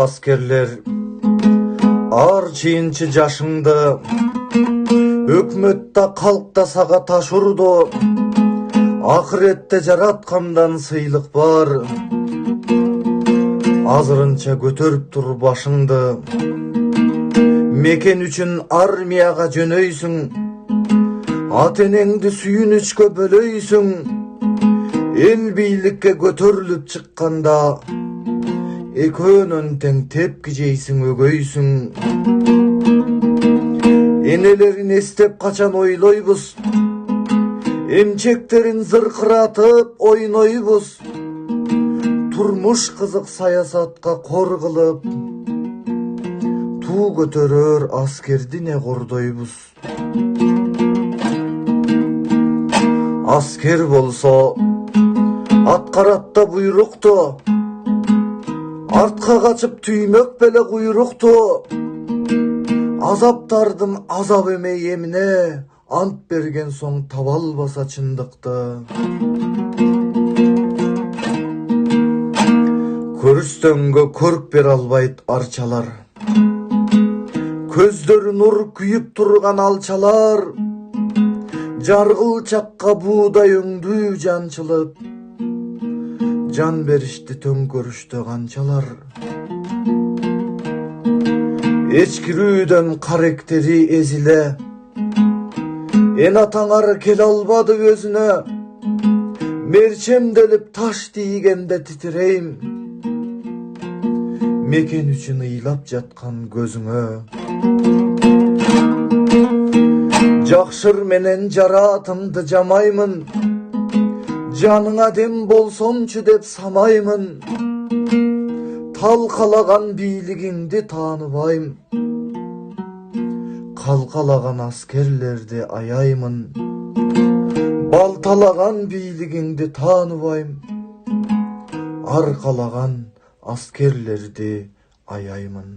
askerler, ар чейинчи жашыңды өкмөттө калкта сага таш урду, акыретте жараткандан сыйлык бар. Азырынча көтөрүп тур башыңды, мекен үчүн армияга жөнөйсүң, ата энеңди сүйүнүчкө бөлөйсүң. Эл бийликке көтөрүлүп чыкканда экөөнөн тең тепки жейсиң, өгөйсүң. Энелерин эстеп качан ойлойбуз, эмчектерин зыркыратып ойнойбуз. Турмуш кызык саясатка кор кылып, туу көтөрөр аскерди не кордойбуз. Аскер болсо аткарат да буйрукту, артка качып түймөк беле куйрукту. Азаптардын азап эмей эмне, ант берген соң таба албаса чындыкты. Көрүстөнгө көрк бере албайт арчалар, көздөрү нур күйүп турган алчалар. Жаргылчакка буудай өңдүү жанчылып, жан беришти төңкөрүштө канчалар. Эчкирүүдөн каректери эзиле, эн атаңар келе албады өзүнө. Мерчемделип таш тийгенде титирейм, мекен үчүн ыйлап жаткан көзүңө. Жакшыр менен жараатымды жамаймын, жаныңа дем болсомчу деп самаймын. Талкалаган бийлигиңди тааныбайм, калкалаган аскерлерди аяймын. Балталаган бийлигиңди тааныбайм, аркалаган аскерлерди аяймын.